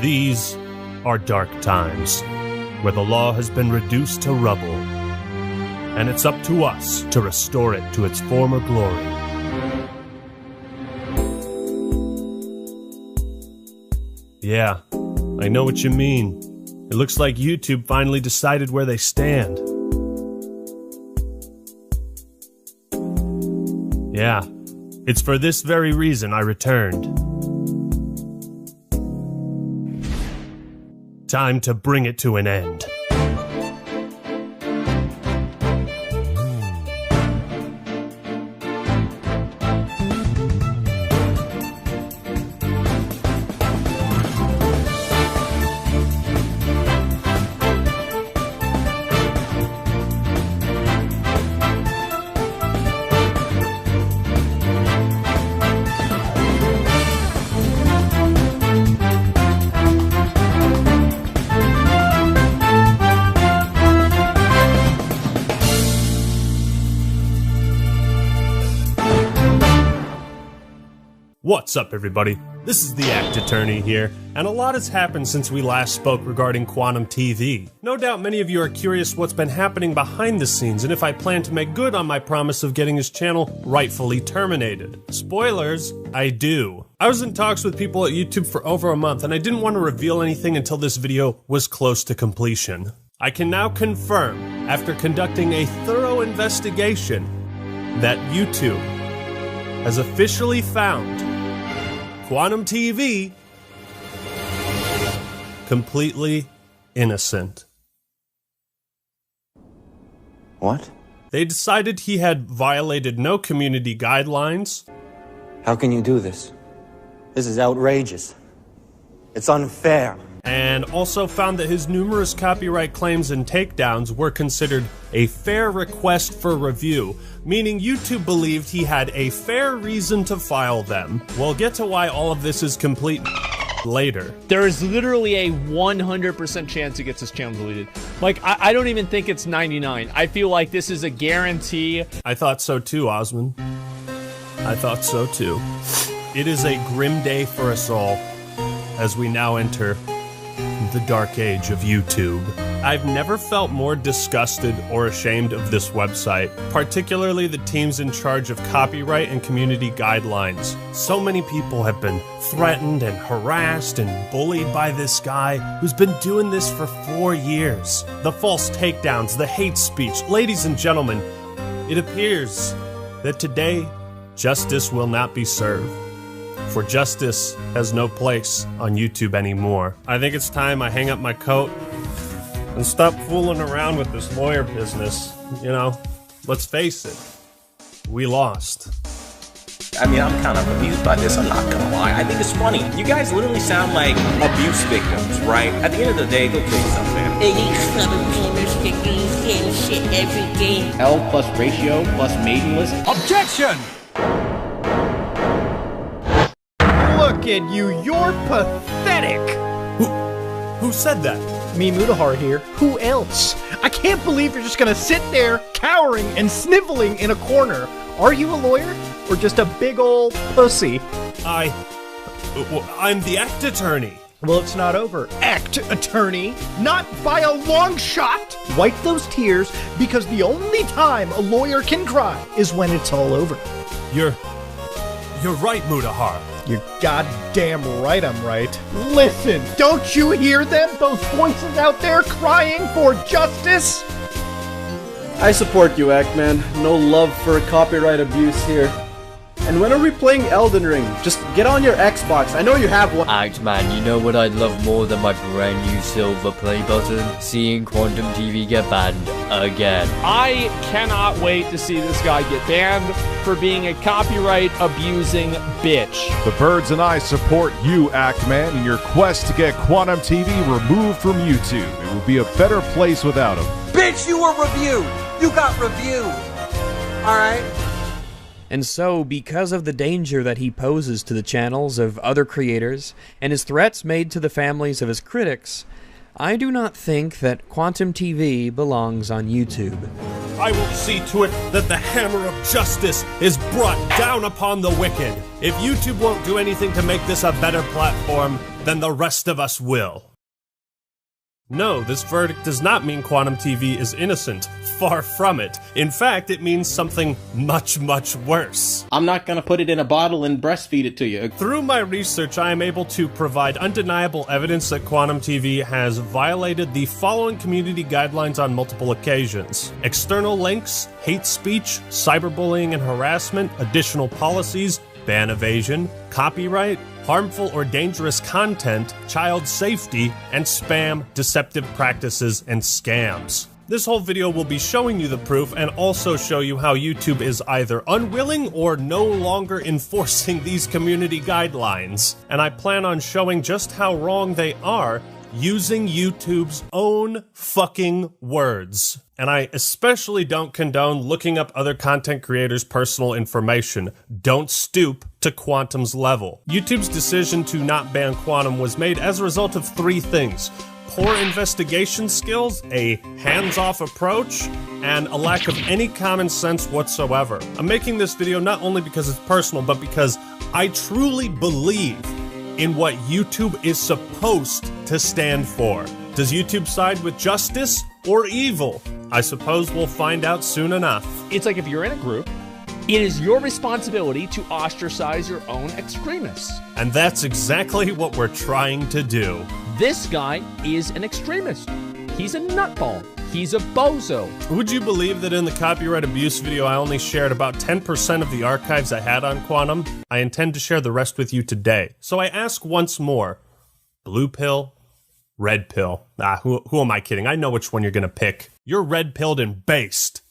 These are dark times, where the law has been reduced to rubble, and it's up to us to restore it to its former glory. Yeah, I know what you mean. It looks like YouTube finally decided where they stand. Yeah, it's for this very reason I returned. Time to bring it to an end. What's up, everybody? This is the Act Attorney here, and a lot has happened since we last spoke regarding QuantumTV. No doubt many of you are curious what's been happening behind the scenes and if I plan to make good on my promise of getting his channel rightfully terminated. Spoilers, I do. I was in talks with people at YouTube for over a month, and I didn't want to reveal anything until this video was close to completion. I can now confirm, after conducting a thorough investigation, that YouTube has officially found QuantumTV completely innocent. What? They decided he had violated no community guidelines. How can you do this? This is outrageous. It's unfair. And also found that his numerous copyright claims and takedowns were considered a fair request for review, meaning YouTube believed he had a fair reason to file them. We'll get to why all of this is complete later. There is literally a 100% chance he gets his channel deleted. Like, I don't even think it's 99. I feel like this is a guarantee. I thought so too, Osman. I thought so too. It is a grim day for us all as we now enter the dark age of YouTube. I've never felt more disgusted or ashamed of this website, particularly the teams in charge of copyright and community guidelines. So many people have been threatened and harassed and bullied by this guy who's been doing this for 4 years. The false takedowns, the hate speech. Ladies and gentlemen, it appears that today justice will not be served. For justice has no place on YouTube anymore. I think it's time I hang up my coat and stop fooling around with this lawyer business. You know, let's face it, we lost. I mean, I'm kind of amused by this, I'm not gonna lie. I think it's funny. You guys literally sound like abuse victims, right? At the end of the day, go kill yourself, man. Shit every day. L plus ratio plus maidenless. Objection! Look at you, you're pathetic! Who said that? Me, Mutahar here. Who else? I can't believe you're just gonna sit there, cowering and sniveling in a corner. Are you a lawyer? Or just a big ol' pussy? I'm the Act Attorney. Well, it's not over. Act Attorney, not by a long shot! Wipe those tears, because the only time a lawyer can cry is when it's all over. You're right, Mutahar. You're goddamn right I'm right. Listen, don't you hear them? Those voices out there crying for justice? I support you, Ackman. No love for copyright abuse here. And when are we playing Elden Ring? Just get on your Xbox. I know you have one. Man, you know what I'd love more than my brand new silver play button? Seeing QuantumTV get banned again. I cannot wait to see this guy get banned for being a copyright abusing bitch. The Birds and I support you, Actman, in your quest to get QuantumTV removed from YouTube. It would be a better place without him. Bitch, you were reviewed! You got reviewed! Alright? And so, because of the danger that he poses to the channels of other creators, and his threats made to the families of his critics, I do not think that QuantumTV belongs on YouTube. I will see to it that the hammer of justice is brought down upon the wicked. If YouTube won't do anything to make this a better platform, then the rest of us will. No, this verdict does not mean QuantumTV is innocent. Far from it. In fact, it means something much, much worse. I'm not gonna put it in a bottle and breastfeed it to you. Through my research, I am able to provide undeniable evidence that QuantumTV has violated the following community guidelines on multiple occasions: external links, hate speech, cyberbullying and harassment, additional policies, ban evasion, copyright, harmful or dangerous content, child safety, and spam, deceptive practices, and scams. This whole video will be showing you the proof and also show you how YouTube is either unwilling or no longer enforcing these community guidelines. And I plan on showing just how wrong they are using YouTube's own fucking words. And I especially don't condone looking up other content creators' personal information. Don't stoop to Quantum's level. YouTube's decision to not ban Quantum was made as a result of three things: poor investigation skills, a hands-off approach, and a lack of any common sense whatsoever. I'm making this video not only because it's personal, but because I truly believe in what YouTube is supposed to stand for. Does YouTube side with justice or evil? I suppose we'll find out soon enough. It's like if you're in a group, it is your responsibility to ostracize your own extremists. And that's exactly what we're trying to do. This guy is an extremist. He's a nutball. He's a bozo. Would you believe that in the copyright abuse video I only shared about 10% of the archives I had on Quantum? I intend to share the rest with you today. So I ask once more, blue pill, red pill? Who am I kidding? I know which one you're gonna pick. You're red-pilled and based.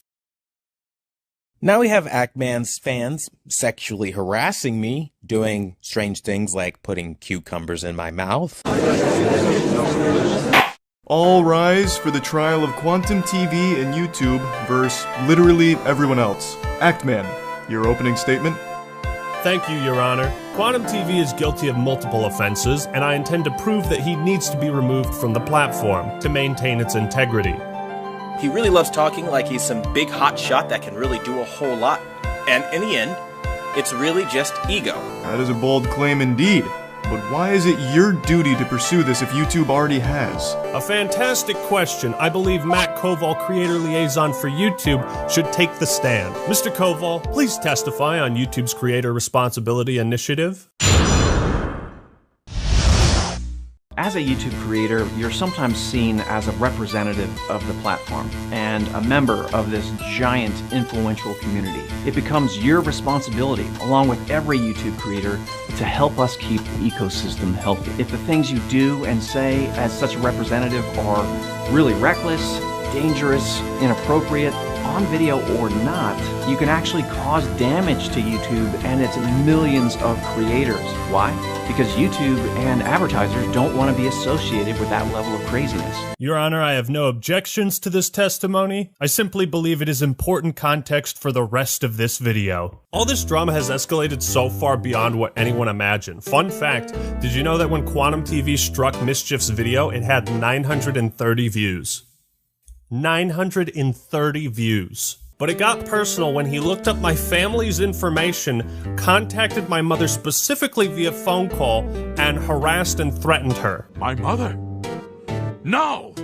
Now we have Ackman's fans sexually harassing me, doing strange things like putting cucumbers in my mouth. All rise for the trial of QuantumTV and YouTube versus literally everyone else. Actman, your opening statement? Thank you, Your Honor. QuantumTV is guilty of multiple offenses, and I intend to prove that he needs to be removed from the platform to maintain its integrity. He really loves talking like he's some big hot shot that can really do a whole lot. And in the end, it's really just ego. That is a bold claim indeed. But why is it your duty to pursue this if YouTube already has? A fantastic question. I believe Matt Koval, creator liaison for YouTube, should take the stand. Mr. Koval, please testify on YouTube's Creator Responsibility Initiative. As a YouTube creator, you're sometimes seen as a representative of the platform and a member of this giant influential community. It becomes your responsibility, along with every YouTube creator, to help us keep the ecosystem healthy. If the things you do and say as such a representative are really reckless, dangerous, inappropriate, on video or not, you can actually cause damage to YouTube and its millions of creators. Why? Because YouTube and advertisers don't want to be associated with that level of craziness. Your Honor, I have no objections to this testimony. I simply believe it is important context for the rest of this video. All this drama has escalated so far beyond what anyone imagined. Fun fact, did you know that when QuantumTV struck Mischief's video, it had 930 views? 930 views. But it got personal when he looked up my family's information, contacted my mother specifically via phone call, and harassed and threatened her. My mother? No!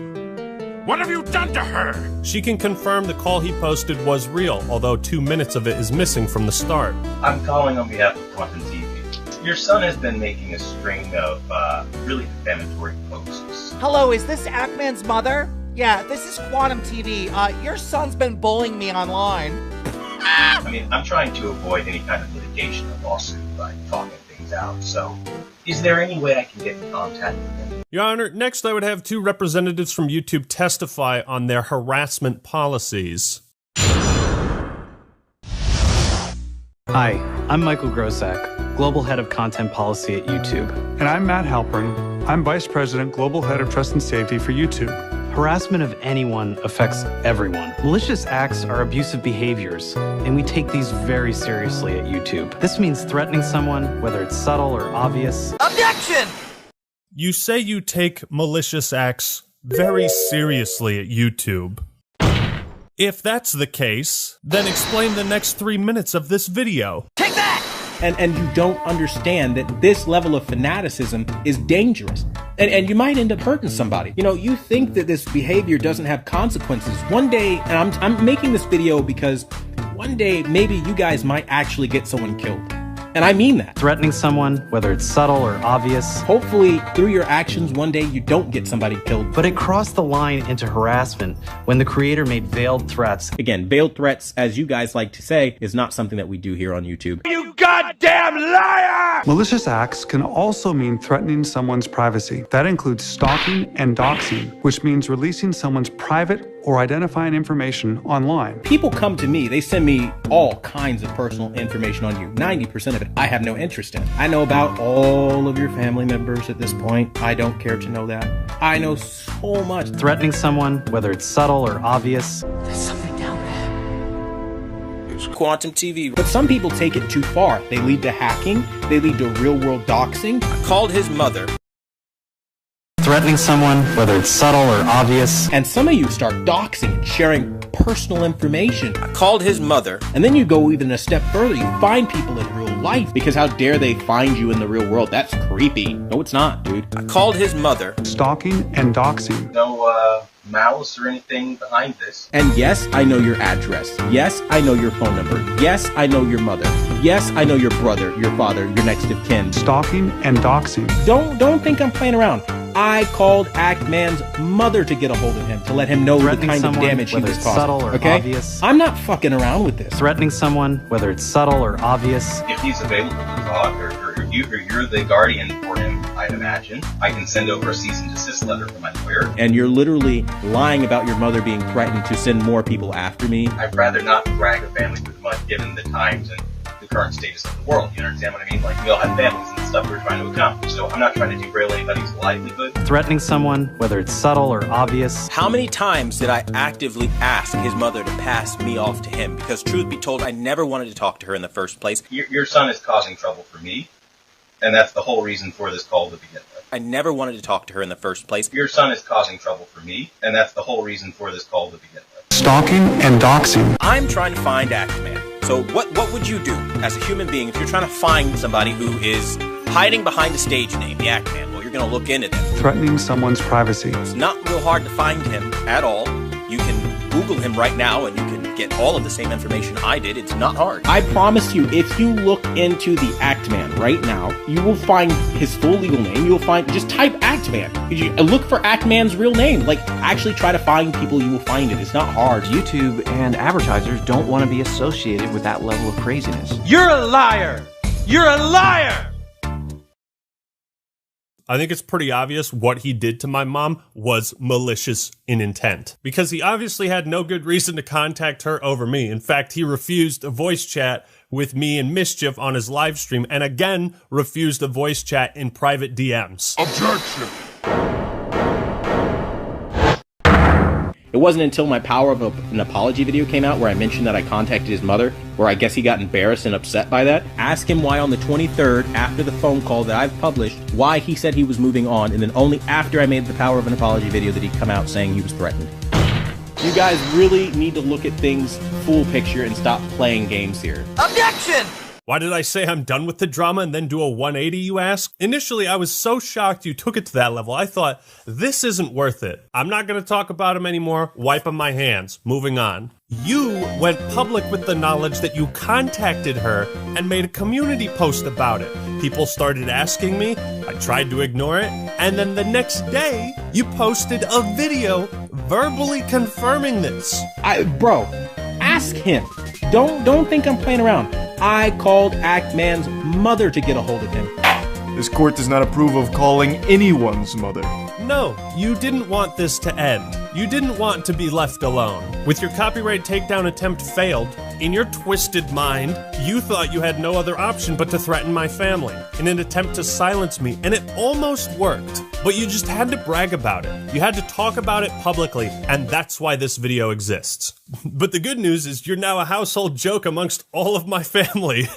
What have you done to her? She can confirm the call he posted was real, although 2 minutes of it is missing from the start. I'm calling on behalf of QuantumTV. Your son has been making a string of really defamatory posts. Hello, is this Ackman's mother? Yeah, this is QuantumTV. Your son's been bullying me online. I mean, I'm trying to avoid any kind of litigation or lawsuit by talking things out, so is there any way I can get in contact with him? Your Honor, next I would have 2 representatives from YouTube testify on their harassment policies. Hi, I'm Michael Grosak, Global Head of Content Policy at YouTube. And I'm Matt Halpern. I'm Vice President, Global Head of Trust and Safety for YouTube. Harassment of anyone affects everyone. Malicious acts are abusive behaviors, and we take these very seriously at YouTube. This means threatening someone, whether it's subtle or obvious. Objection! You say you take malicious acts very seriously at YouTube. If that's the case, then explain the next 3 minutes of this video. Take that! and you don't understand that this level of fanaticism is dangerous. And you might end up hurting somebody. You know, you think that this behavior doesn't have consequences. One day, and I'm making this video because one day maybe you guys might actually get someone killed. And I mean that. Threatening someone, whether it's subtle or obvious. Hopefully, through your actions, one day you don't get somebody killed. But it crossed the line into harassment when the creator made veiled threats. Again, veiled threats, as you guys like to say, is not something that we do here on YouTube. You goddamn liar! Malicious acts can also mean threatening someone's privacy. That includes stalking and doxing, which means releasing someone's private or identifying information online. People come to me, they send me all kinds of personal information on you. 90% of it I have no interest in. I know about all of your family members at this point. I don't care to know that. I know so much. Threatening someone, whether it's subtle or obvious. There's something down there. It's QuantumTV. But some people take it too far. They lead to hacking. They lead to real-world doxing. I called his mother. Threatening someone, whether it's subtle or obvious. And some of you start doxing and sharing personal information. I called his mother. And then you go even a step further. You find people in real life. Because how dare they find you in the real world? That's creepy. No, it's not, dude. I called his mother. Stalking and doxing. No, malice or anything behind this. And yes, I know your address. Yes, I know your phone number. Yes, I know your mother. Yes, I know your brother, your father, your next of kin. Stalking and doxing. Don't think I'm playing around. I called Act-Man's mother to get a hold of him, to let him know the kind of damage he was causing. Subtle or obvious. I'm not fucking around with this. Threatening someone, whether it's subtle or obvious. If he's available to talk, or you're the guardian for him, I'd imagine, I can send over a cease and desist letter from my lawyer. And you're literally lying about your mother being threatened to send more people after me. I'd rather not drag a family with mud given the times and the current status of the world. You understand what I mean? Like, we all have families and stuff we're trying to accomplish. So I'm not trying to derail anybody's livelihood. Threatening someone, whether it's subtle or obvious. How many times did I actively ask his mother to pass me off to him? Because truth be told, I never wanted to talk to her in the first place. Your son is causing trouble for me, and that's the whole reason for this call to begin with. I never wanted to talk to her in the first place. Your son is causing trouble for me, and that's the whole reason for this call to begin with. Stalking and doxing. I'm trying to find Act-Man. So what would you do as a human being if you're trying to find somebody who is hiding behind a stage name, the Act-Man? Well, you're going to look into them. Threatening someone's privacy. It's not real hard to find him at all. You can Google him right now and you can get all of the same information I did. It's not hard. I promise you, if you look into the Act-Man right now, you will find his full legal name. You'll find, just type Act-Man. Look for Act-Man's real name. Like, actually try to find people, you will find it. It's not hard. YouTube and advertisers don't want to be associated with that level of craziness. You're a liar! You're a liar! I think it's pretty obvious what he did to my mom was malicious in intent, because he obviously had no good reason to contact her over me. In fact, he refused a voice chat with me and Mischief on his live stream, and again refused a voice chat in private DMs. Objection! It wasn't until my Power of an Apology video came out where I mentioned that I contacted his mother, where I guess he got embarrassed and upset by that. Ask him why on the 23rd, after the phone call that I've published, why he said he was moving on, and then only after I made the Power of an Apology video did he come out saying he was threatened. You guys really need to look at things full picture and stop playing games here. Objection! Why did I say I'm done with the drama and then do a 180, you ask? Initially, I was so shocked you took it to that level. I thought, this isn't worth it. I'm not going to talk about him anymore. Wiping my hands. Moving on. You went public with the knowledge that you contacted her and made a community post about it. People started asking me. I tried to ignore it. And then the next day, you posted a video verbally confirming this. Bro, ask him. Don't think I'm playing around. I called Act-Man's mother to get a hold of him. This court does not approve of calling anyone's mother. No, you didn't want this to end. You didn't want to be left alone. With your copyright takedown attempt failed, in your twisted mind, you thought you had no other option but to threaten my family in an attempt to silence me, and it almost worked. But you just had to brag about it. You had to talk about it publicly, and that's why this video exists. But the good news is you're now a household joke amongst all of my family.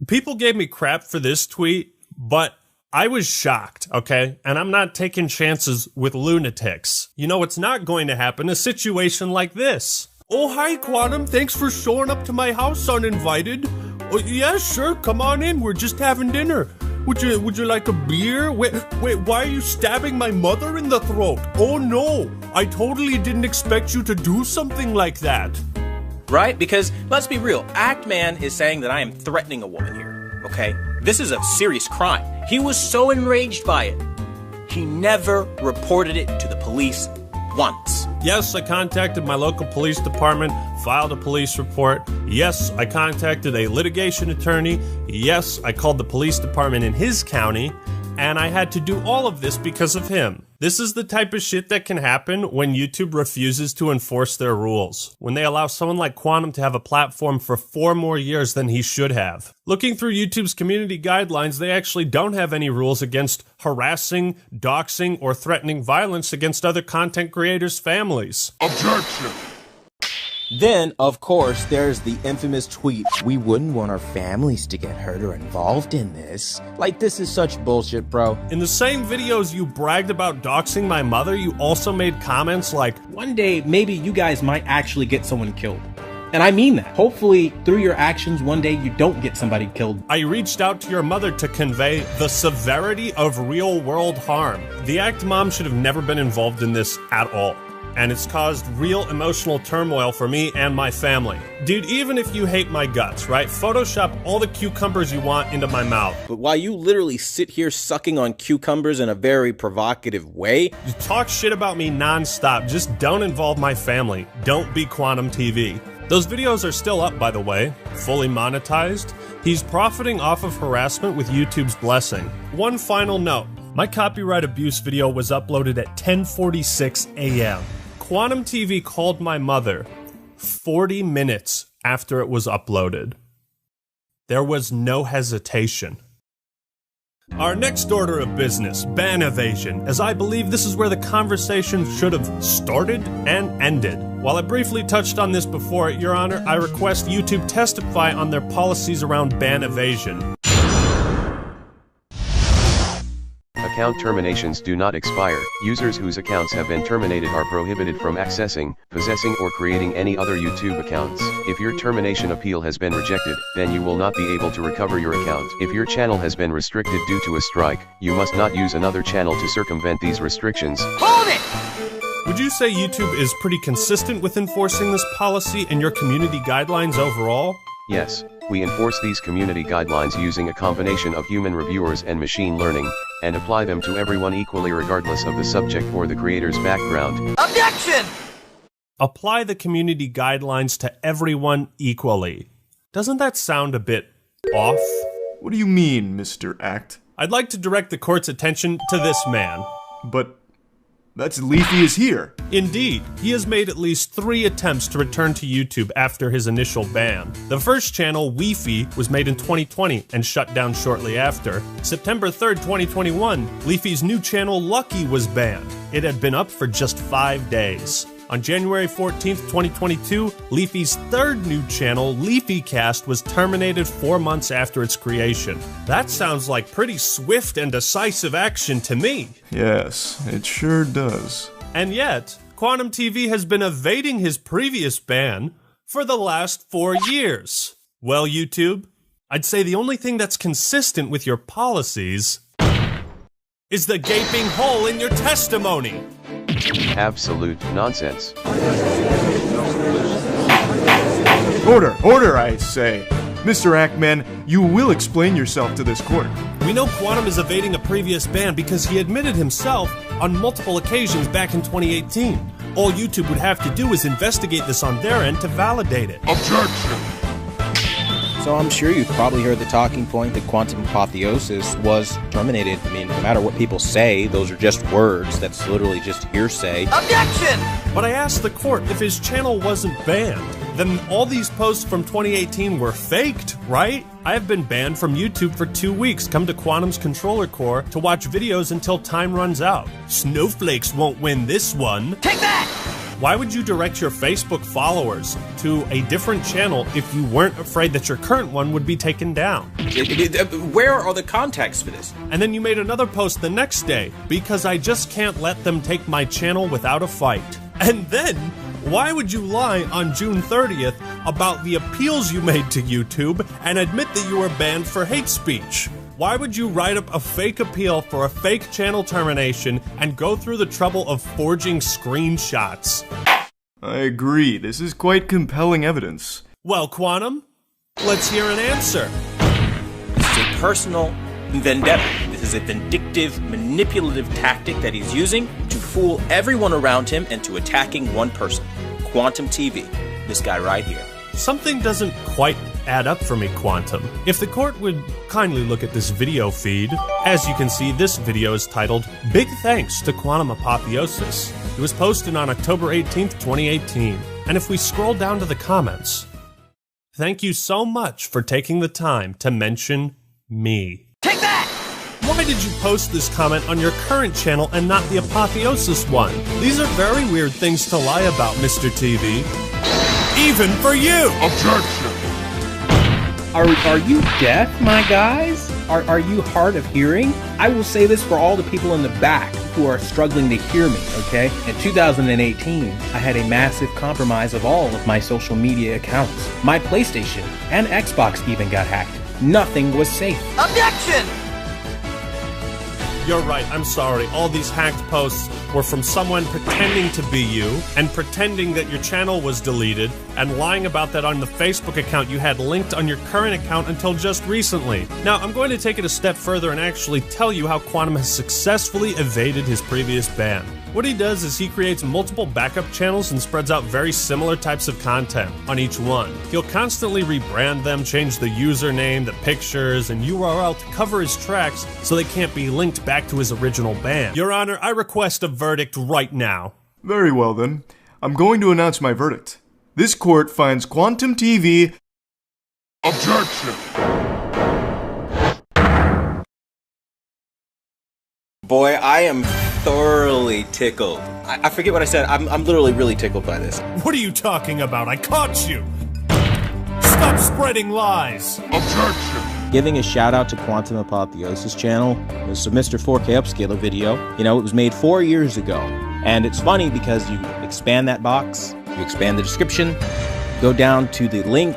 People gave me crap for this tweet, but I was shocked, okay? And I'm not taking chances with lunatics. You know what's not going to happen? A situation like this. Oh, hi, Quantum. Thanks for showing up to my house uninvited. Oh, yeah, sure, come on in, we're just having dinner. Would you like a beer? Wait, why are you stabbing my mother in the throat? Oh no, I totally didn't expect you to do something like that. Right? Because, let's be real, Act-Man is saying that I am threatening a woman here, okay? This is a serious crime. He was so enraged by it, he never reported it to the police once. Yes, I contacted my local police department, filed a police report. Yes, I contacted a litigation attorney. Yes, I called the police department in his county, and I had to do all of this because of him. This is the type of shit that can happen when YouTube refuses to enforce their rules. When they allow someone like Quantum to have a platform for 4 more years than he should have. Looking through YouTube's community guidelines, they actually don't have any rules against harassing, doxing, or threatening violence against other content creators' families. Objection! Then, of course, there's the infamous tweet, "We wouldn't want our families to get hurt or involved in this." Like, this is such bullshit, bro. In the same videos you bragged about doxing my mother, you also made comments like, "One day, maybe you guys might actually get someone killed." And I mean that. Hopefully, through your actions, one day you don't get somebody killed. I reached out to your mother to convey the severity of real-world harm. The Act Mom should have never been involved in this at all. And it's caused real emotional turmoil for me and my family. Dude, even if you hate my guts, right? Photoshop all the cucumbers you want into my mouth. But while you literally sit here sucking on cucumbers in a very provocative way, you talk shit about me nonstop. Just don't involve my family. Don't be QuantumTV. Those videos are still up, by the way, fully monetized. He's profiting off of harassment with YouTube's blessing. One final note. My copyright abuse video was uploaded at 10:46 a.m. QuantumTV called my mother 40 minutes after it was uploaded. There was no hesitation. Our next order of business, ban evasion, as I believe this is where the conversation should have started and ended. While I briefly touched on this before, Your Honor, I request YouTube testify on their policies around ban evasion. Account terminations do not expire. Users whose accounts have been terminated are prohibited from accessing, possessing, or creating any other YouTube accounts. If your termination appeal has been rejected, then you will not be able to recover your account. If your channel has been restricted due to a strike, you must not use another channel to circumvent these restrictions. Hold it! Would you say YouTube is pretty consistent with enforcing this policy and your community guidelines overall? Yes, we enforce these community guidelines using a combination of human reviewers and machine learning, and apply them to everyone equally regardless of the subject or the creator's background. Objection! Apply the community guidelines to everyone equally. Doesn't that sound a bit off? What do you mean, Mr. Act? I'd like to direct the court's attention to this man. But that's Leafy is here. Indeed, he has made at least 3 attempts to return to YouTube after his initial ban. The first channel, Leafy, was made in 2020 and shut down shortly after. September 3rd, 2021, Leafy's new channel, Lucky, was banned. It had been up for just 5 days. On January 14th, 2022, Leafy's 3rd new channel, LeafyCast, was terminated 4 months after its creation. That sounds like pretty swift and decisive action to me. Yes, it sure does. And yet, QuantumTV has been evading his previous ban for the last 4 years. Well, YouTube, I'd say the only thing that's consistent with your policies is the gaping hole in your testimony. Absolute nonsense. Order, I say. Mr. Ackman, you will explain yourself to this court. We know Quantum is evading a previous ban because he admitted himself on multiple occasions back in 2018. All YouTube would have to do is investigate this on their end to validate it. Objection! So I'm sure you've probably heard the talking point that Quantum Apotheosis was terminated. I mean, no matter what people say, those are just words. That's literally just hearsay. Objection! But I asked the court if his channel wasn't banned, then all these posts from 2018 were faked, right? I have been banned from YouTube for 2 weeks. Come to Quantum's controller core to watch videos until time runs out. Snowflakes won't win this one. Take that! Why would you direct your Facebook followers to a different channel if you weren't afraid that your current one would be taken down? Where are the contacts for this? And then you made another post the next day, because I just can't let them take my channel without a fight. And then, why would you lie on June 30th about the appeals you made to YouTube and admit that you were banned for hate speech. Why would you write up a fake appeal for a fake channel termination and go through the trouble of forging screenshots? I agree, this is quite compelling evidence. Well, Quantum, let's hear an answer. This is a personal vendetta. This is a vindictive, manipulative tactic that he's using to fool everyone around him into attacking one person. QuantumTV. This guy right here. Something doesn't quite add up for me, Quantum. If the court would kindly look at this video feed, as you can see, this video is titled, Big Thanks to Quantum Apotheosis. It was posted on October 18th, 2018. And if we scroll down to the comments, thank you so much for taking the time to mention me. Take that! Why did you post this comment on your current channel and not the Apotheosis one? These are very weird things to lie about, Mr. TV. Even for you! Objection! Are you deaf, my guys? Are you hard of hearing? I will say this for all the people in the back who are struggling to hear me, okay? In 2018, I had a massive compromise of all of my social media accounts. My PlayStation and Xbox even got hacked. Nothing was safe. Objection! You're right, I'm sorry. All these hacked posts were from someone pretending to be you, and pretending that your channel was deleted, and lying about that on the Facebook account you had linked on your current account until just recently. Now, I'm going to take it a step further and actually tell you how Quantum has successfully evaded his previous ban. What he does is he creates multiple backup channels and spreads out very similar types of content on each one. He'll constantly rebrand them, change the username, the pictures, and URL to cover his tracks so they can't be linked back to his original ban. Your Honor, I request a verdict right now. Very well then. I'm going to announce my verdict. This court finds QuantumTV... Objection! Boy, I am thoroughly tickled. I forget what I said. I'm literally really tickled by this. What are you talking about? I caught you! Stop spreading lies! Objection! Giving a shout out to Quantum Apotheosis channel. There's a Mr. 4K Upscaler video. You know, it was made 4 years ago. And it's funny because you expand that box, you expand the description, go down to the link,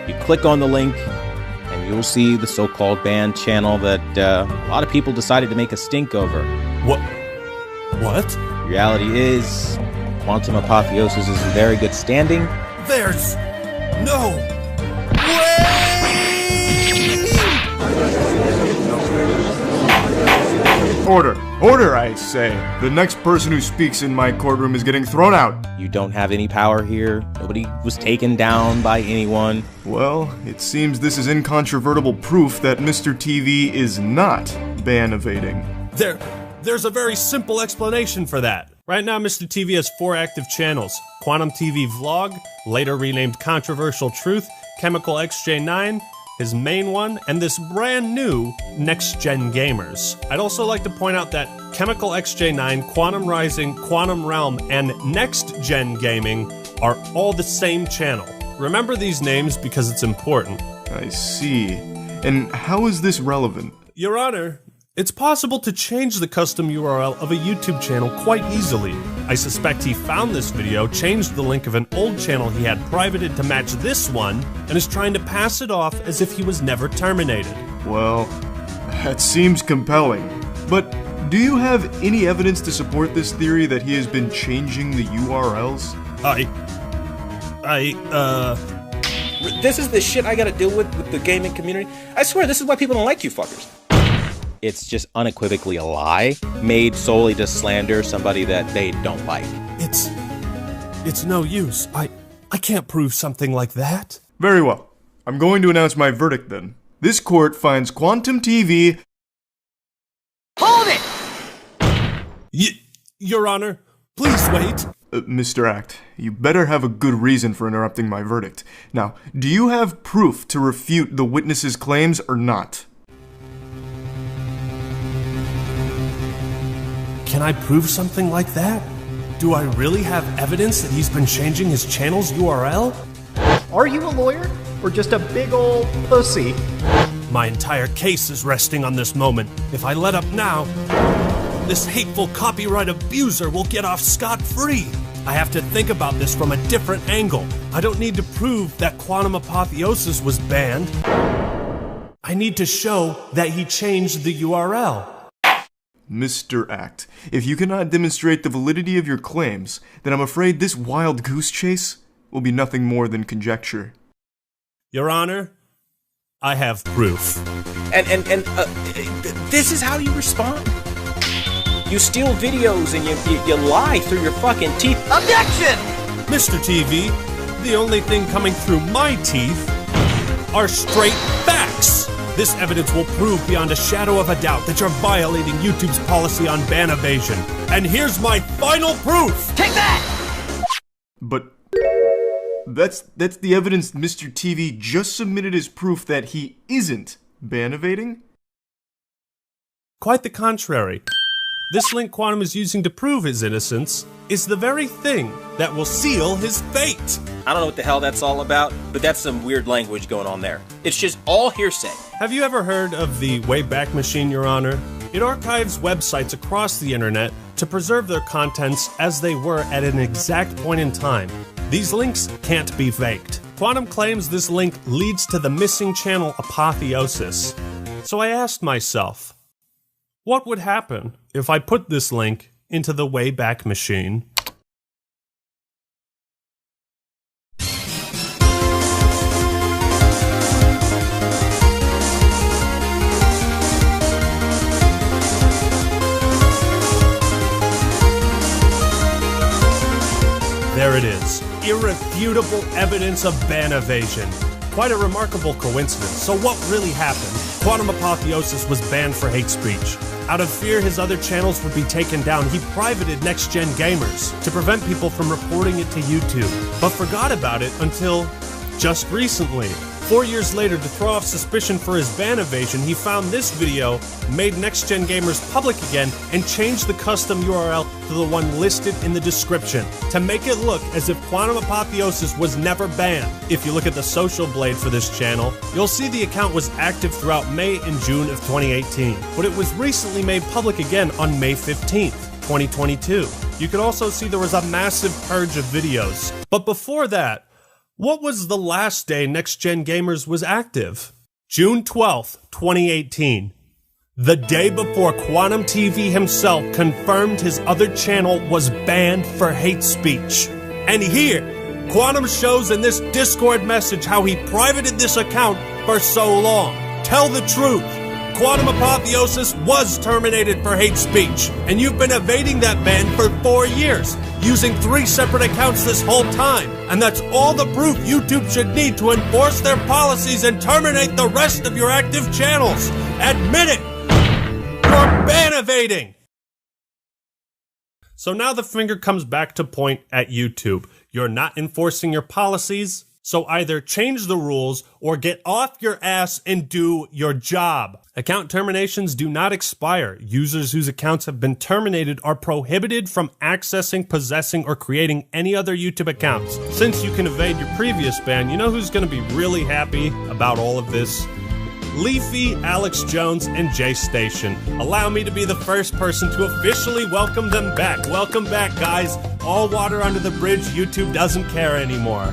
you click on the link, and you'll see the so-called banned channel that a lot of people decided to make a stink over. What? The reality is, Quantum Apotheosis is in very good standing. There's no way! Order! Order, I say! The next person who speaks in my courtroom is getting thrown out! You don't have any power here. Nobody was taken down by anyone. Well, it seems this is incontrovertible proof that Mr. TV is not ban evading. There's a very simple explanation for that. Right now, Mr. TV has 4 active channels. QuantumTV Vlog, later renamed Controversial Truth, Chemical XJ9, his main one, and this brand new Next Gen Gamers. I'd also like to point out that Chemical XJ9, Quantum Rising, Quantum Realm, and Next Gen Gaming are all the same channel. Remember these names because it's important. I see. And how is this relevant? Your Honor, it's possible to change the custom URL of a YouTube channel quite easily. I suspect he found this video, changed the link of an old channel he had privated to match this one, and is trying to pass it off as if he was never terminated. Well, that seems compelling. But do you have any evidence to support this theory that he has been changing the URLs? This is the shit I gotta deal with the gaming community. I swear, this is why people don't like you fuckers. It's just unequivocally a lie, made solely to slander somebody that they don't like. It's no use. I can't prove something like that. Very well. I'm going to announce my verdict then. This court finds QuantumTV... Hold it! Your Honor, please wait. Mr. Act, you better have a good reason for interrupting my verdict. Now, do you have proof to refute the witness's claims or not? Can I prove something like that? Do I really have evidence that he's been changing his channel's URL? Are you a lawyer? Or just a big old pussy? My entire case is resting on this moment. If I let up now, this hateful copyright abuser will get off scot-free. I have to think about this from a different angle. I don't need to prove that Quantum Apotheosis was banned. I need to show that he changed the URL. Mr. Act, if you cannot demonstrate the validity of your claims, then I'm afraid this wild goose chase will be nothing more than conjecture. Your Honor, I have proof. And this is how you respond? You steal videos and you lie through your fucking teeth. Objection! Mr. TV, the only thing coming through my teeth are straight facts. This evidence will prove beyond a shadow of a doubt that you're violating YouTube's policy on ban evasion. And here's my final proof! Take that! But that's the evidence Mr. TV just submitted as proof that he isn't ban evading? Quite the contrary. This link Quantum is using to prove his innocence is the very thing that will seal his fate. I don't know what the hell that's all about, but that's some weird language going on there. It's just all hearsay. Have you ever heard of the Wayback Machine, Your Honor? It archives websites across the internet to preserve their contents as they were at an exact point in time. These links can't be faked. Quantum claims this link leads to the missing channel Apotheosis. So I asked myself, what would happen if I put this link into the Wayback Machine? There it is. Irrefutable evidence of ban evasion. Quite a remarkable coincidence. So what really happened? Quantum Apotheosis was banned for hate speech. Out of fear his other channels would be taken down, he privated Next Gen Gamers to prevent people from reporting it to YouTube, but forgot about it until just recently. 4 years later, to throw off suspicion for his ban evasion, he found this video, made Next Gen Gamers public again, and changed the custom URL to the one listed in the description to make it look as if Quantum Apotheosis was never banned. If you look at the social blade for this channel, you'll see the account was active throughout May and June of 2018, but it was recently made public again on May 15th, 2022. You can also see there was a massive purge of videos. But before that, what was the last day Next Gen Gamers was active? June 12th, 2018. The day before QuantumTV himself confirmed his other channel was banned for hate speech. And here, Quantum shows in this Discord message how he privated this account for so long. Tell the truth. Quantum Apotheosis was terminated for hate speech, and you've been evading that ban for 4 years, using 3 separate accounts this whole time, and that's all the proof YouTube should need to enforce their policies and terminate the rest of your active channels. Admit it! You're ban evading! So now the finger comes back to point at YouTube. You're not enforcing your policies, so either change the rules or get off your ass and do your job. Account terminations do not expire. Users whose accounts have been terminated are prohibited from accessing, possessing, or creating any other YouTube accounts. Since you can evade your previous ban, you know who's going to be really happy about all of this? Leafy, Alex Jones, and Jay Station. Allow me to be the first person to officially welcome them back. Welcome back, guys. All water under the bridge. YouTube doesn't care anymore.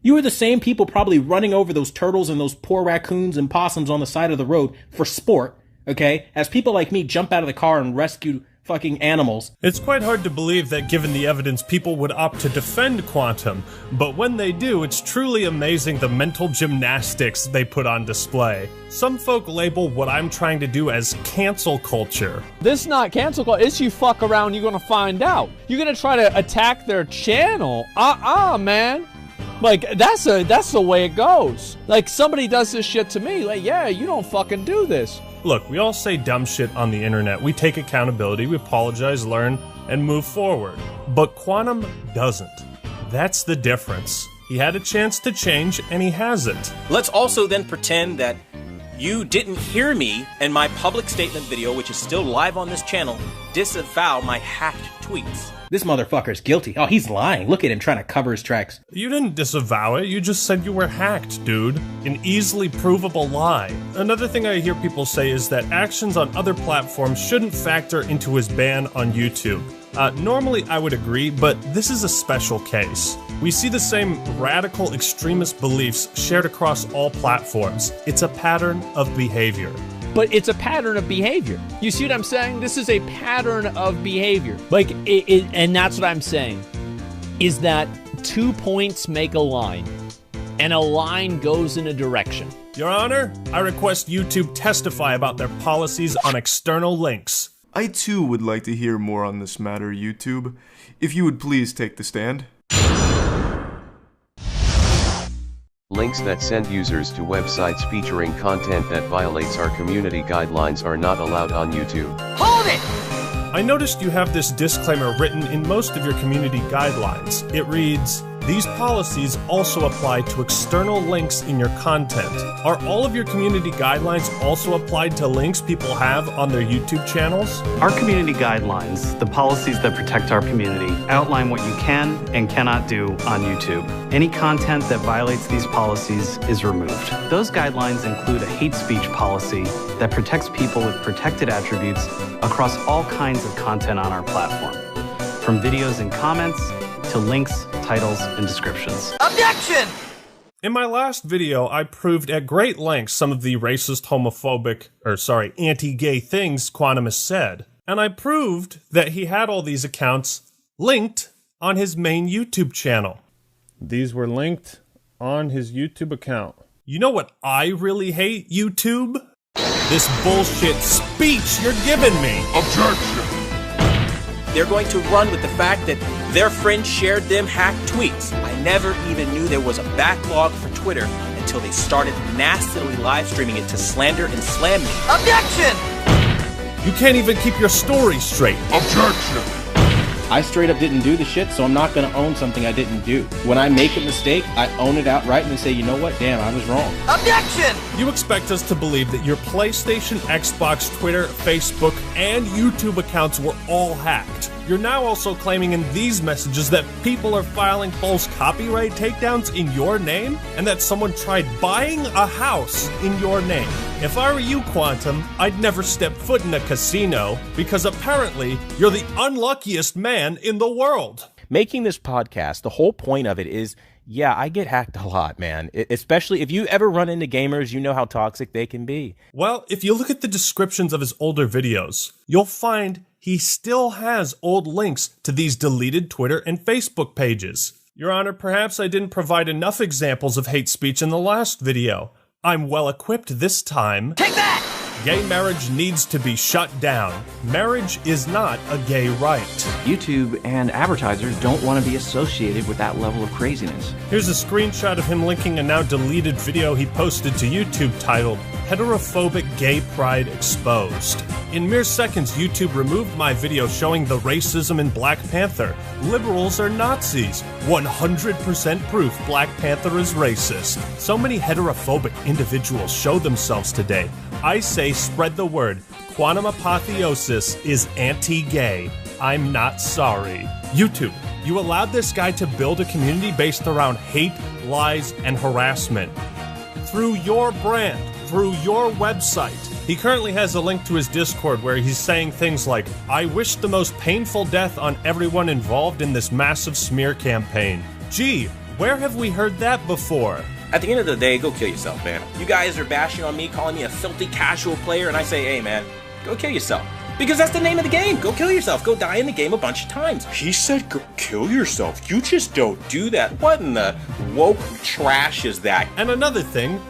You are the same people probably running over those turtles and those poor raccoons and possums on the side of the road for sport, okay? As people like me jump out of the car and rescue fucking animals. It's quite hard to believe that given the evidence, people would opt to defend Quantum, but when they do, it's truly amazing the mental gymnastics they put on display. Some folk label what I'm trying to do as cancel culture. This is not cancel culture, it's you fuck around, you're gonna find out. You're gonna try to attack their channel? Man. Like, that's the way it goes. Like, somebody does this shit to me, like, yeah, you don't fucking do this. Look, we all say dumb shit on the internet. We take accountability, we apologize, learn, and move forward. But Quantum doesn't. That's the difference. He had a chance to change, and he hasn't. Let's also then pretend that You didn't hear me in my public statement video, which is still live on this channel, disavow my hacked tweets. This motherfucker's guilty. Oh, he's lying. Look at him trying to cover his tracks. You didn't disavow it, you just said you were hacked, dude. An easily provable lie. Another thing I hear people say is that actions on other platforms shouldn't factor into his ban on YouTube. Normally I would agree, but this is a special case. We see the same radical extremist beliefs shared across all platforms. It's a pattern of behavior. But it's a pattern of behavior. You see what I'm saying? This is a pattern of behavior. Like, and that's what I'm saying, is that 2 points make a line, and a line goes in a direction. Your Honor, I request YouTube testify about their policies on external links. I too would like to hear more on this matter, YouTube. If you would please take the stand. Links that send users to websites featuring content that violates our community guidelines are not allowed on YouTube. Hold it! I noticed you have this disclaimer written in most of your community guidelines. It reads, "These policies also apply to external links in your content." Are all of your community guidelines also applied to links people have on their YouTube channels? Our community guidelines, the policies that protect our community, outline what you can and cannot do on YouTube. Any content that violates these policies is removed. Those guidelines include a hate speech policy that protects people with protected attributes across all kinds of content on our platform, from videos and comments to links, titles, and descriptions. Objection! In my last video, I proved at great length some of the racist, homophobic, anti-gay things Quantum has said. And I proved that he had all these accounts linked on his main YouTube channel. These were linked on his YouTube account. You know what I really hate, YouTube? This bullshit speech you're giving me. Objection! They're going to run with the fact that their friend shared them hacked tweets. I never even knew there was a backlog for Twitter until they started nastily live streaming it to slander and slam me. Objection! You can't even keep your story straight. Objection! I straight up didn't do the shit, so I'm not gonna own something I didn't do. When I make a mistake, I own it outright and say, you know what, damn, I was wrong. Objection! You expect us to believe that your PlayStation, Xbox, Twitter, Facebook, and YouTube accounts were all hacked. You're now also claiming in these messages that people are filing false copyright takedowns in your name, and that someone tried buying a house in your name. If I were you, Quantum, I'd never step foot in a casino, because apparently you're the unluckiest man in the world. Making this podcast, the whole point of it is, yeah, I get hacked a lot, man. Especially if you ever run into gamers, you know how toxic they can be. Well, if you look at the descriptions of his older videos, you'll find he still has old links to these deleted Twitter and Facebook pages. Your Honor, perhaps I didn't provide enough examples of hate speech in the last video. I'm well equipped this time. Take that! Gay marriage needs to be shut down. Marriage is not a gay right. YouTube and advertisers don't want to be associated with that level of craziness. Here's a screenshot of him linking a now deleted video he posted to YouTube titled, "Heterophobic Gay Pride Exposed." In mere seconds, YouTube removed my video showing the racism in Black Panther. Liberals are Nazis. 100% proof Black Panther is racist. So many heterophobic individuals show themselves today. I say spread the word. Quantum Apotheosis is anti-gay. I'm not sorry. YouTube, you allowed this guy to build a community based around hate, lies, and harassment. Through your brand, through your website. He currently has a link to his Discord where he's saying things like, "I wish the most painful death on everyone involved in this massive smear campaign." Gee, where have we heard that before? At the end of the day, go kill yourself, man. You guys are bashing on me, calling me a filthy casual player, and I say, hey, man, go kill yourself. Because that's the name of the game. Go kill yourself. Go die in the game a bunch of times. He said go kill yourself. You just don't do that. What in the woke trash is that? And another thing,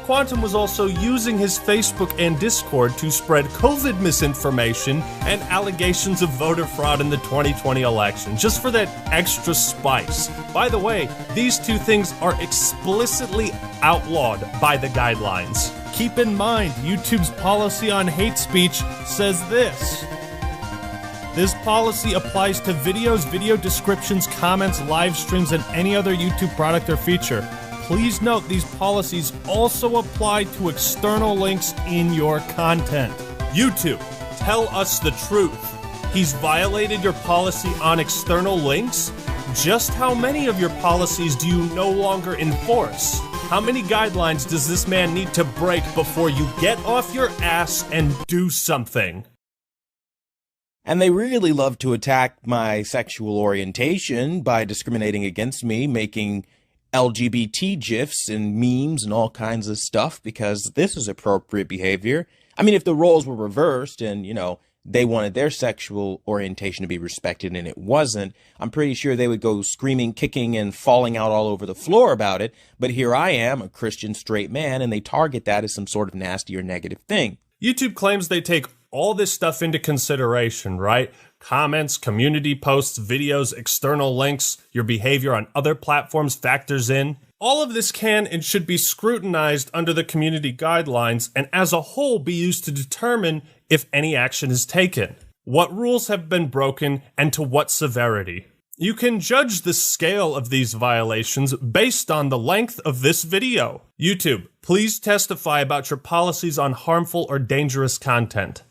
Quantum was also using his Facebook and Discord to spread COVID misinformation and allegations of voter fraud in the 2020 election, just for that extra spice. By the way, these two things are explicitly outlawed by the guidelines. Keep in mind, YouTube's policy on hate speech says this. This policy applies to videos, video descriptions, comments, live streams, and any other YouTube product or feature. please note these policies also apply to external links in your content. YouTube, tell us the truth. He's violated your policy on external links? Just how many of your policies do you no longer enforce? How many guidelines does this man need to break before you get off your ass and do something? And they really love to attack my sexual orientation by discriminating against me, making LGBT GIFs and memes and all kinds of stuff, because this is appropriate behavior. I mean, if the roles were reversed and, you know, they wanted their sexual orientation to be respected and it wasn't, I'm pretty sure they would go screaming, kicking, and falling out all over the floor about it. But here I am, a Christian straight man, and they target that as some sort of nasty or negative thing. YouTube claims they take all this stuff into consideration, right? Comments, community posts, videos, external links, your behavior on other platforms factors in. All of this can and should be scrutinized under the community guidelines and as a whole be used to determine if any action is taken, what rules have been broken, and to what severity. You can judge the scale of these violations based on the length of this video. YouTube, please testify about your policies on harmful or dangerous content.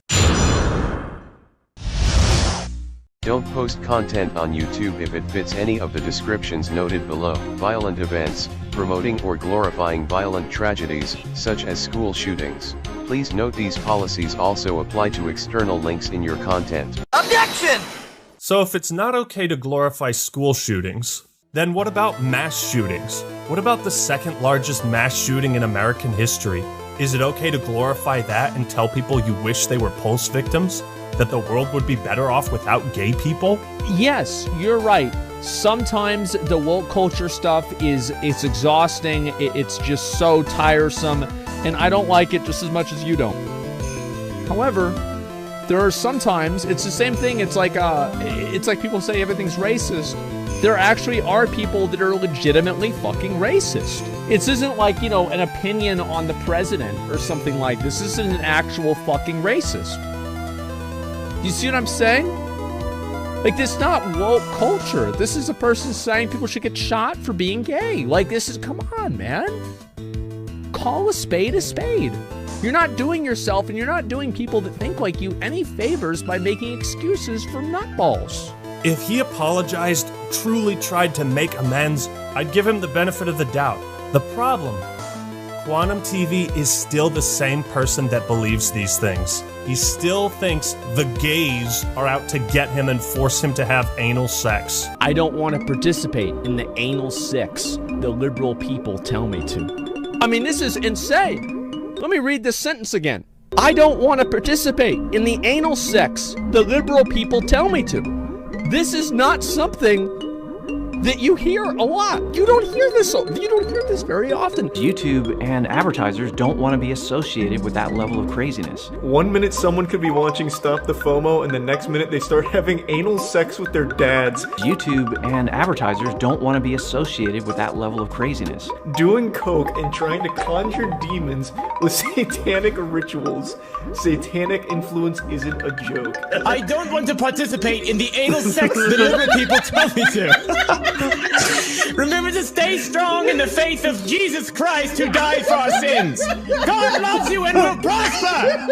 Don't post content on YouTube if it fits any of the descriptions noted below. Violent events, promoting or glorifying violent tragedies, such as school shootings. Please note these policies also apply to external links in your content. Objection! So if it's not okay to glorify school shootings, then what about mass shootings? What about the second largest mass shooting in American history? Is it okay to glorify that and tell people you wish they were Pulse victims? That the world would be better off without gay people? Yes, you're right. Sometimes the woke culture stuff it's exhausting. It's just so tiresome, and I don't like it just as much as you don't. However, there are sometimes it's the same thing. It's like people say everything's racist. There actually are people that are legitimately fucking racist. This isn't like, you know, an opinion on the president or something like this. This isn't an actual fucking racist. You see what I'm saying? Like, this is not woke culture. This is a person saying people should get shot for being gay. Like, this is, come on, man. Call a spade a spade. You're not doing yourself and you're not doing people that think like you any favors by making excuses for nutballs. If he apologized, truly tried to make amends, I'd give him the benefit of the doubt. The problem, QuantumTV is still the same person that believes these things. He still thinks the gays are out to get him and force him to have anal sex. I don't want to participate in the anal sex the liberal people tell me to. I mean, this is insane. Let me read this sentence again. I don't want to participate in the anal sex the liberal people tell me to. This is not something that you hear a lot. You don't hear this very often. YouTube and advertisers don't want to be associated with that level of craziness. 1 minute someone could be watching Stop the FOMO, and the next minute they start having anal sex with their dads. YouTube and advertisers don't want to be associated with that level of craziness. Doing coke and trying to conjure demons with satanic rituals. Satanic influence isn't a joke. I don't want to participate in the anal sex the liberal people tell me to. Remember to stay strong in the faith of Jesus Christ who died for our sins. God loves you and will prosper.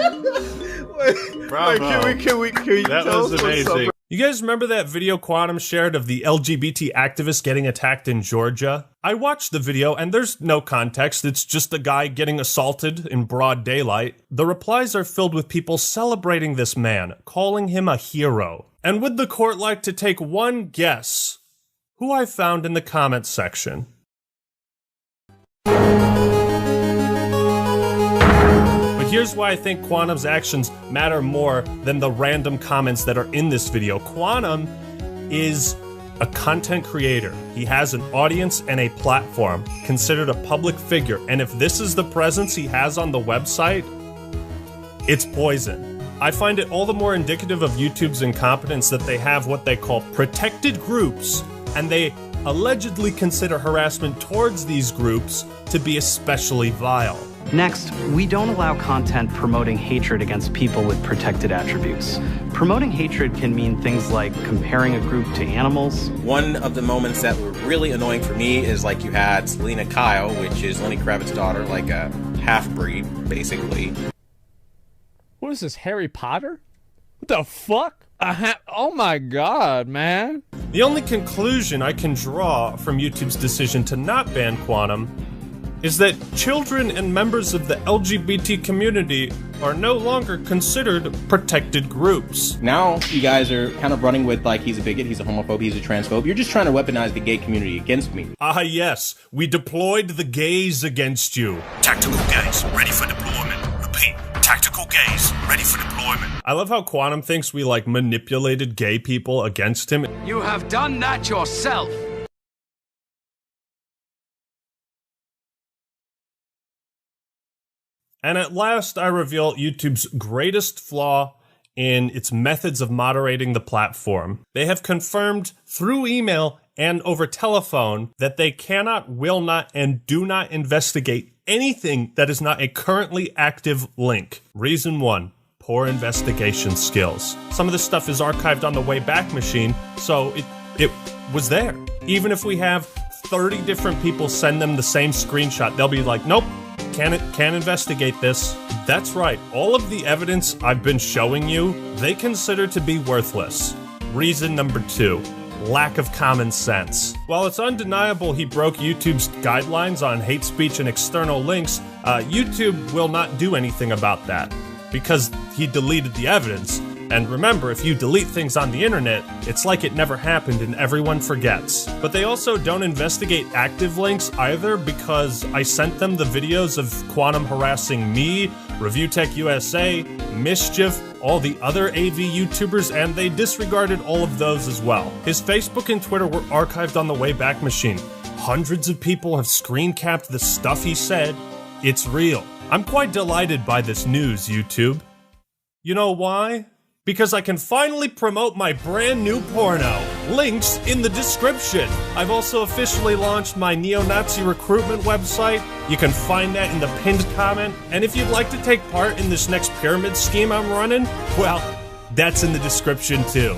Bravo. Can we that tell was amazing. You guys remember that video Quantum shared of the LGBT activist getting attacked in Georgia? I watched the video and there's no context. It's just a guy getting assaulted in broad daylight. The replies are filled with people celebrating this man, calling him a hero. And would the court like to take one guess who I found in the comments section? But here's why I think Quantum's actions matter more than the random comments that are in this video. Quantum is a content creator. He has an audience and a platform, considered a public figure. And if this is the presence he has on the website, it's poison. I find it all the more indicative of YouTube's incompetence that they have what they call protected groups, and they allegedly consider harassment towards these groups to be especially vile. Next, we don't allow content promoting hatred against people with protected attributes. Promoting hatred can mean things like comparing a group to animals. One of the moments that were really annoying for me is like you had Selena Kyle, which is Lenny Kravitz's daughter, like a half-breed, basically. What is this, Harry Potter? What the fuck? Oh my god, man. The only conclusion I can draw from YouTube's decision to not ban Quantum is that children and members of the LGBT community are no longer considered protected groups. Now you guys are kind of running with like he's a bigot, he's a homophobe, he's a transphobe. You're just trying to weaponize the gay community against me. Ah yes, we deployed the gays against you. Tactical gays, ready for deployment. Repeat, tactical gays, ready for deployment. I love how Quantum thinks we like manipulated gay people against him. You have done that yourself. And at last, I reveal YouTube's greatest flaw in its methods of moderating the platform. They have confirmed through email and over telephone that they cannot, will not, and do not investigate anything that is not a currently active link. Reason 1, poor investigation skills. Some of this stuff is archived on the Wayback Machine, so it was there. Even if we have 30 different people send them the same screenshot, they'll be like, nope. Can't investigate this. That's right, all of the evidence I've been showing you, they consider to be worthless. Reason number 2, lack of common sense. While it's undeniable he broke YouTube's guidelines on hate speech and external links, YouTube will not do anything about that because he deleted the evidence. And remember, if you delete things on the internet, it's like it never happened and everyone forgets. But they also don't investigate active links either because I sent them the videos of Quantum harassing me, Review Tech USA, Mischief, all the other AV YouTubers, and they disregarded all of those as well. His Facebook and Twitter were archived on the Wayback Machine. Hundreds of people have screen capped the stuff he said. It's real. I'm quite delighted by this news, YouTube. You know why? Because I can finally promote my brand new porno. Links in the description. I've also officially launched my neo-Nazi recruitment website. You can find that in the pinned comment. And if you'd like to take part in this next pyramid scheme I'm running, well, that's in the description too.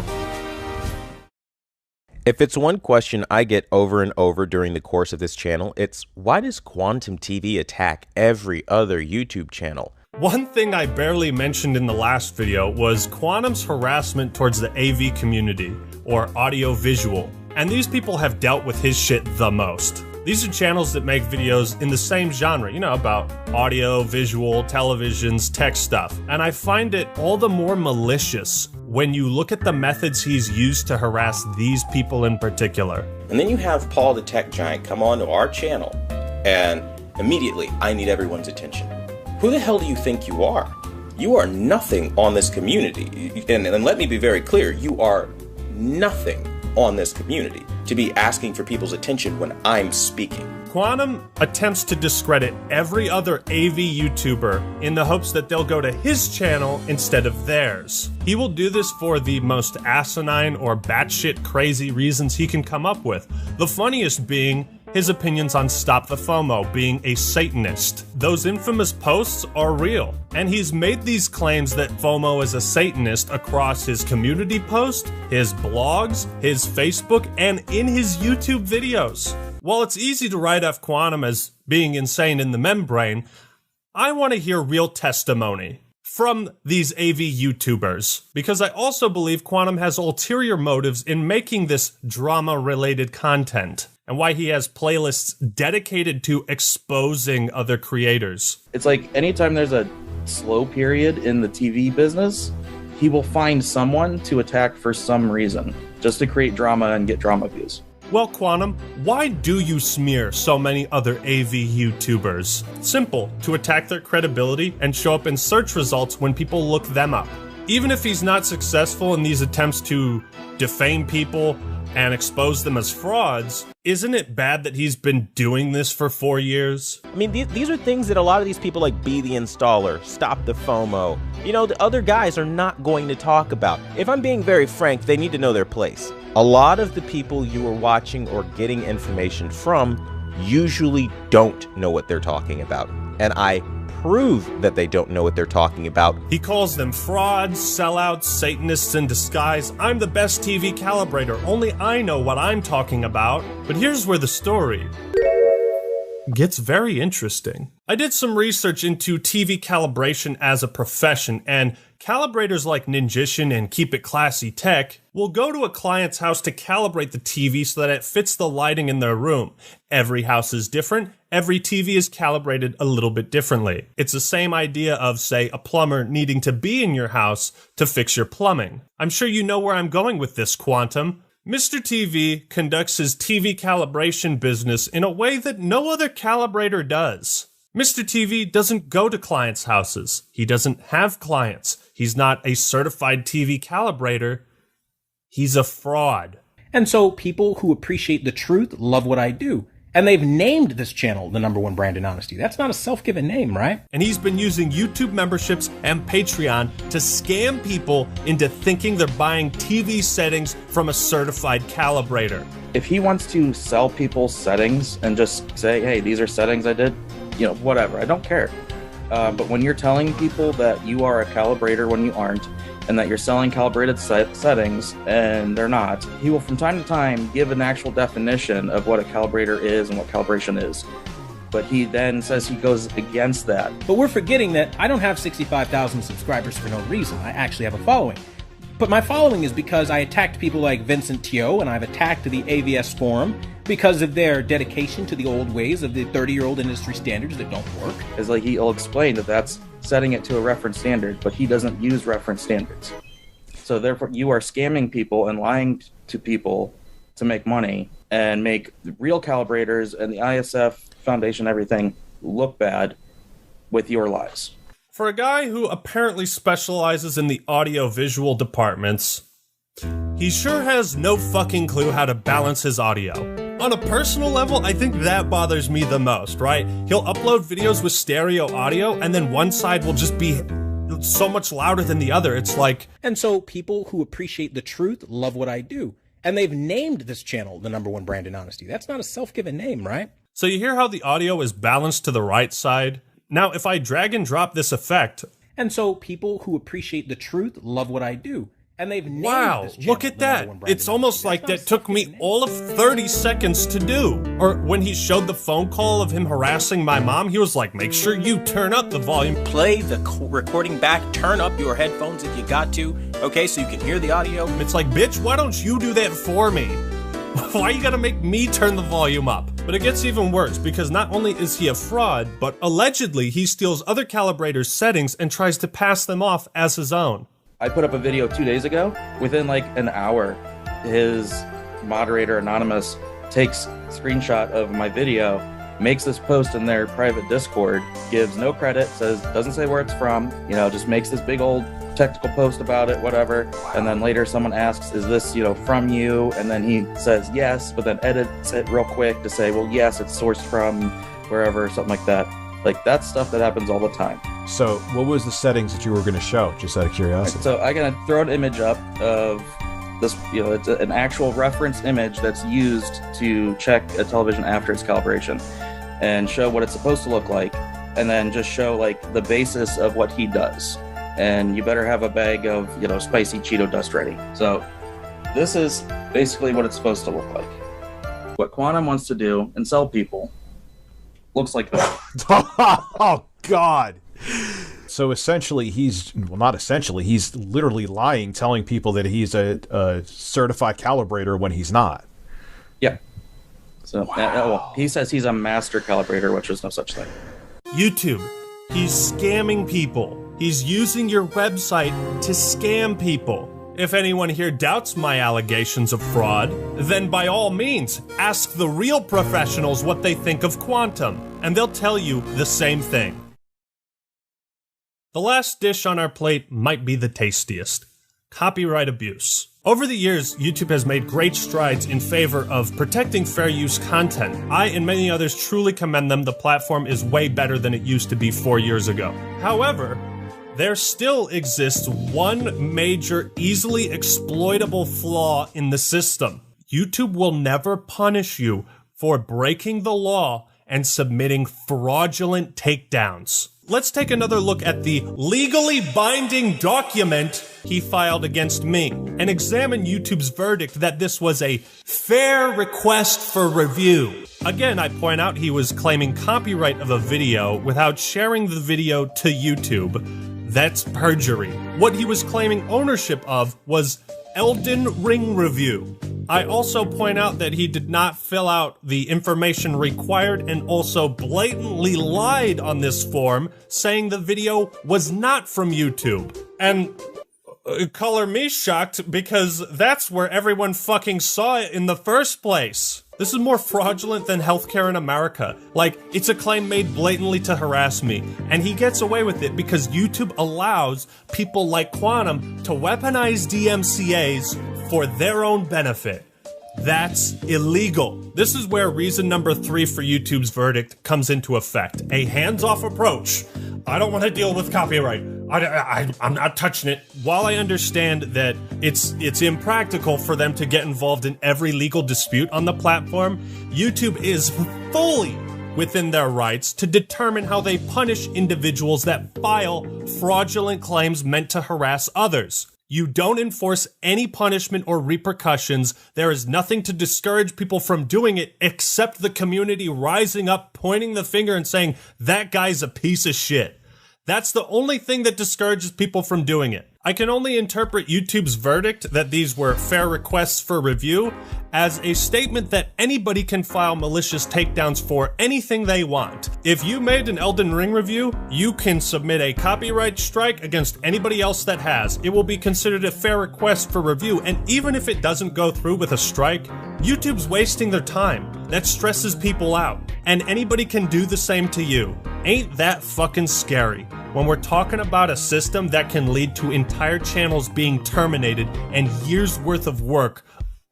If it's one question I get over and over during the course of this channel, it's why does QuantumTV attack every other YouTube channel? One thing I barely mentioned in the last video was Quantum's harassment towards the AV community, or audio-visual, and these people have dealt with his shit the most. These are channels that make videos in the same genre, you know, about audio, visual, televisions, tech stuff, and I find it all the more malicious when you look at the methods he's used to harass these people in particular. And then you have Paul the Tech Giant come onto our channel, and immediately I need everyone's attention. Who the hell do you think you are? You are nothing on this community. And let me be very clear, you are nothing on this community to be asking for people's attention when I'm speaking. Quantum attempts to discredit every other AV YouTuber in the hopes that they'll go to his channel instead of theirs. He will do this for the most asinine or batshit crazy reasons he can come up with. The funniest being his opinions on Stop the FOMO, being a Satanist. Those infamous posts are real, and he's made these claims that FOMO is a Satanist across his community post, his blogs, his Facebook, and in his YouTube videos. While it's easy to write off Quantum as being insane in the membrane, I want to hear real testimony from these AV YouTubers, because I also believe Quantum has ulterior motives in making this drama-related content, and why he has playlists dedicated to exposing other creators. It's like anytime there's a slow period in the TV business, he will find someone to attack for some reason, just to create drama and get drama views. Well, Quantum, why do you smear so many other AV YouTubers? Simple, to attack their credibility and show up in search results when people look them up. Even if he's not successful in these attempts to defame people and expose them as frauds, isn't it bad that he's been doing this for 4 years? I mean, these are things that a lot of these people like Be the Installer, Stop the FOMO, you know, the other guys are not going to talk about. If I'm being very frank, they need to know their place. A lot of the people you are watching or getting information from usually don't know what they're talking about. And I prove that they don't know what they're talking about. He calls them frauds, sellouts, Satanists in disguise. I'm the best TV calibrator. Only I know what I'm talking about. But here's where the story gets very interesting. I did some research into TV calibration as a profession, and calibrators like Ninjician and Keep It Classy Tech will go to a client's house to calibrate the TV so that it fits the lighting in their room. Every house is different. Every TV is calibrated a little bit differently. It's the same idea of, say, a plumber needing to be in your house to fix your plumbing. I'm sure you know where I'm going with this, Quantum. Mr. TV conducts his TV calibration business in a way that no other calibrator does. Mr. TV doesn't go to clients' houses. He doesn't have clients. He's not a certified TV calibrator. He's a fraud. And so people who appreciate the truth love what I do. And they've named this channel the #1 brand in honesty. That's not a self-given name, right? And he's been using YouTube memberships and Patreon to scam people into thinking they're buying TV settings from a certified calibrator. If he wants to sell people settings and just say, hey, these are settings I did, you know, whatever, I don't care. But when you're telling people that you are a calibrator when you aren't, and that you're selling calibrated settings and they're not, he will from time to time give an actual definition of what a calibrator is and what calibration is. But he then says he goes against that. But we're forgetting that I don't have 65,000 subscribers for no reason. I actually have a following. But my following is because I attacked people like Vincent Teo, and I've attacked the AVS forum because of their dedication to the old ways of the 30-year-old industry standards that don't work. It's like he'll explain that that's setting it to a reference standard, but he doesn't use reference standards. So therefore, you are scamming people and lying to people to make money and make the real calibrators and the ISF Foundation, everything, look bad with your lies. For a guy who apparently specializes in the audio-visual departments, he sure has no fucking clue how to balance his audio. On a personal level, I think that bothers me the most, right? He'll upload videos with stereo audio, and then one side will just be so much louder than the other. It's like... And so people who appreciate the truth love what I do. And they've named this channel the #1 brand in honesty. That's not a self-given name, right? So you hear how the audio is balanced to the right side? Now, if I drag and drop this effect... And so people who appreciate the truth love what I do. And they've named wow, look at that. It's almost like that took me all of 30 seconds to do. Or when he showed the phone call of him harassing my mom, he was like, make sure you turn up the volume. Play the recording back, turn up your headphones if you got to, okay, so you can hear the audio. It's like, bitch, why don't you do that for me? Why you gotta make me turn the volume up? But it gets even worse, because not only is he a fraud, but allegedly he steals other calibrators' settings and tries to pass them off as his own. I put up a video 2 days ago. Within like an hour, his moderator, Anonymous, takes a screenshot of my video, makes this post in their private Discord, gives no credit, says, doesn't say where it's from, you know, just makes this big old technical post about it, whatever. And then later someone asks, is this, you know, from you? And then he says yes, but then edits it real quick to say, well, yes, it's sourced from wherever, something like that. Like, that's stuff that happens all the time. So what was the settings that you were going to show, just out of curiosity? So I'm going to throw an image up of this, you know, it's an actual reference image that's used to check a television after its calibration and show what it's supposed to look like, and then just show like the basis of what he does. And you better have a bag of, you know, spicy Cheeto dust ready. So this is basically what it's supposed to look like. What Quantum wants to do and sell people looks like that. Oh, God. So essentially, he's literally lying, telling people that he's a certified calibrator when he's not. Yeah. So well, he says he's a master calibrator, which is no such thing. YouTube, he's scamming people. He's using your website to scam people. If anyone here doubts my allegations of fraud, then by all means, ask the real professionals what they think of Quantum, and they'll tell you the same thing. The last dish on our plate might be the tastiest: copyright abuse. Over the years, YouTube has made great strides in favor of protecting fair use content. I and many others truly commend them. The platform is way better than it used to be 4 years ago. However, there still exists one major, easily exploitable flaw in the system. YouTube will never punish you for breaking the law and submitting fraudulent takedowns. let's take another look at the legally binding document he filed against me and examine YouTube's verdict that this was a fair request for review. Again, I point out he was claiming copyright of a video without sharing the video to YouTube. That's perjury. What he was claiming ownership of was Elden Ring review. I also point out that he did not fill out the information required and also blatantly lied on this form, saying the video was not from YouTube. And color me shocked, because that's where everyone fucking saw it in the first place. This is more fraudulent than healthcare in America. Like, it's a claim made blatantly to harass me, and he gets away with it because YouTube allows people like Quantum to weaponize DMCAs for their own benefit. That's illegal. This is where reason number 3 for YouTube's verdict comes into effect. A hands-off approach. I don't want to deal with copyright. I'm not touching it. While I understand that it's impractical for them to get involved in every legal dispute on the platform, YouTube is fully within their rights to determine how they punish individuals that file fraudulent claims meant to harass others. You don't enforce any punishment or repercussions. There is nothing to discourage people from doing it except the community rising up, pointing the finger and saying, that guy's a piece of shit. That's the only thing that discourages people from doing it. I can only interpret YouTube's verdict that these were fair requests for review as a statement that anybody can file malicious takedowns for anything they want. If you made an Elden Ring review, you can submit a copyright strike against anybody else that has. It will be considered a fair request for review, and even if it doesn't go through with a strike, YouTube's wasting their time. That stresses people out, and anybody can do the same to you. Ain't that fucking scary? When we're talking about a system that can lead to entire channels being terminated and years worth of work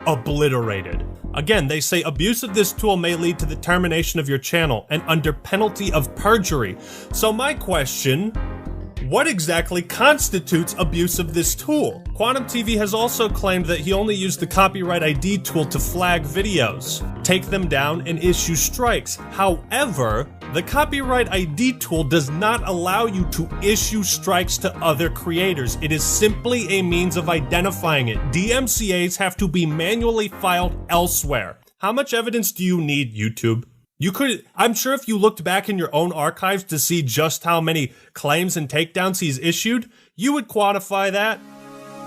obliterated. Again, they say abuse of this tool may lead to the termination of your channel and under penalty of perjury. So my question, what exactly constitutes abuse of this tool? QuantumTV has also claimed that he only used the copyright ID tool to flag videos, take them down, and issue strikes. However, the copyright ID tool does not allow you to issue strikes to other creators. It is simply a means of identifying it. DMCAs have to be manually filed elsewhere. How much evidence do you need, YouTube? I'm sure if you looked back in your own archives to see just how many claims and takedowns he's issued, you would quantify that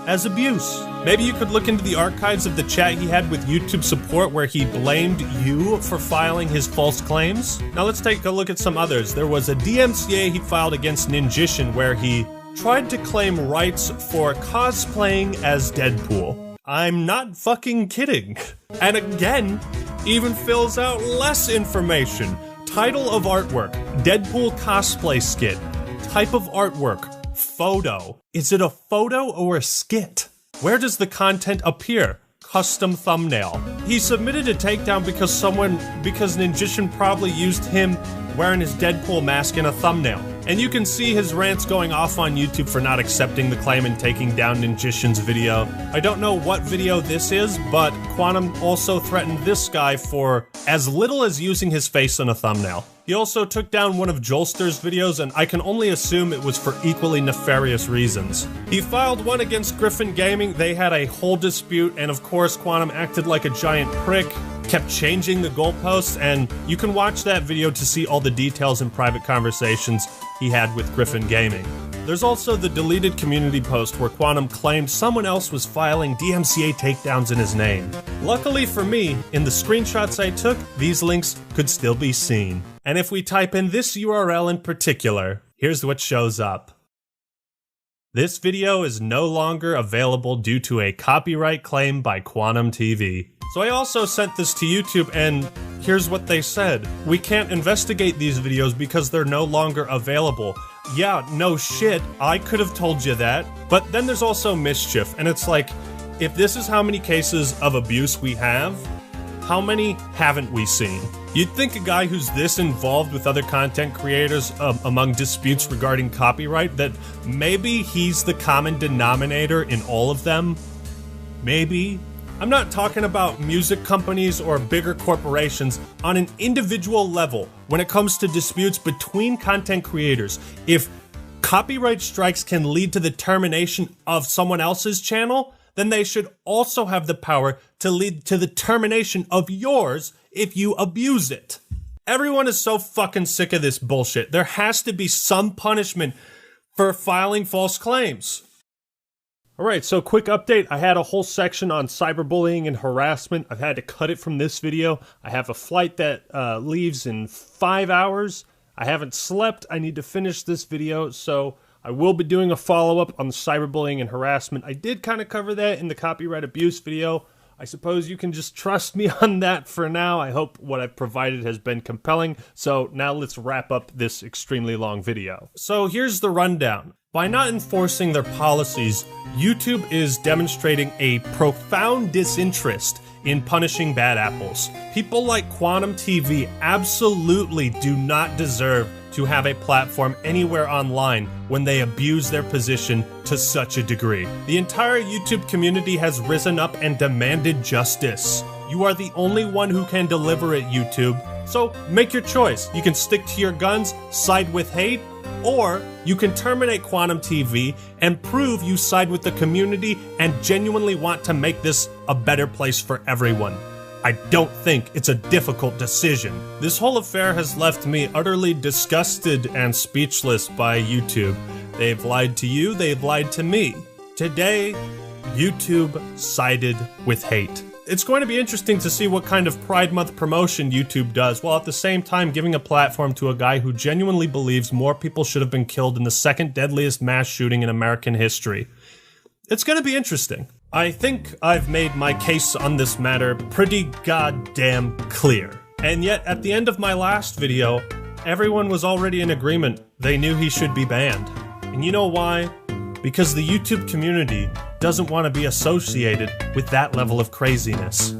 as abuse. Maybe you could look into the archives of the chat he had with YouTube support where he blamed you for filing his false claims. Now let's take a look at some others. There was a DMCA he filed against Ninjishin where he tried to claim rights for cosplaying as Deadpool. I'm not fucking kidding. And again, even fills out less information. Title of artwork, Deadpool cosplay skit. Type of artwork, photo. Is it a photo or a skit? Where does the content appear? Custom thumbnail. He submitted a takedown because Ninjishin probably used him wearing his Deadpool mask in a thumbnail. And you can see his rants going off on YouTube for not accepting the claim and taking down Ninjishin's video. I don't know what video this is, but Quantum also threatened this guy for as little as using his face in a thumbnail. He also took down one of Jolster's videos, and I can only assume it was for equally nefarious reasons. He filed one against Griffin Gaming. They had a whole dispute, and of course Quantum acted like a giant prick, kept changing the goalposts, and you can watch that video to see all the details and private conversations he had with Griffin Gaming. There's also the deleted community post where Quantum claimed someone else was filing DMCA takedowns in his name. Luckily for me, in the screenshots I took, these links could still be seen. And if we type in this URL in particular, here's what shows up. This video is no longer available due to a copyright claim by QuantumTV. So I also sent this to YouTube, and here's what they said. We can't investigate these videos because they're no longer available. Yeah, no shit, I could have told you that. But then there's also mischief, and it's like, if this is how many cases of abuse we have, how many haven't we seen? You'd think a guy who's this involved with other content creators among disputes regarding copyright, that maybe he's the common denominator in all of them. Maybe. I'm not talking about music companies or bigger corporations. On an individual level, when it comes to disputes between content creators, if copyright strikes can lead to the termination of someone else's channel, then they should also have the power to lead to the termination of yours if you abuse it. Everyone is so fucking sick of this bullshit. There has to be some punishment for filing false claims. Alright, so quick update. I had a whole section on cyberbullying and harassment. I've had to cut it from this video. I have a flight that leaves in 5 hours. I haven't slept. I need to finish this video, so I will be doing a follow-up on the cyberbullying and harassment. I did kind of cover that in the copyright abuse video. I suppose you can just trust me on that for now. I hope what I've provided has been compelling. So now let's wrap up this extremely long video. So here's the rundown. By not enforcing their policies, YouTube is demonstrating a profound disinterest in punishing bad apples. People like QuantumTV absolutely do not deserve to have a platform anywhere online when they abuse their position to such a degree. The entire YouTube community has risen up and demanded justice. You are the only one who can deliver it, YouTube. So make your choice. You can stick to your guns, side with hate, or you can terminate QuantumTV and prove you side with the community and genuinely want to make this a better place for everyone. I don't think it's a difficult decision. This whole affair has left me utterly disgusted and speechless by YouTube. They've lied to you, they've lied to me. Today, YouTube sided with hate. It's going to be interesting to see what kind of Pride Month promotion YouTube does, while at the same time giving a platform to a guy who genuinely believes more people should have been killed in the second deadliest mass shooting in American history. It's going to be interesting. I think I've made my case on this matter pretty goddamn clear. And yet, at the end of my last video, everyone was already in agreement. They knew he should be banned. And you know why? Because the YouTube community doesn't want to be associated with that level of craziness.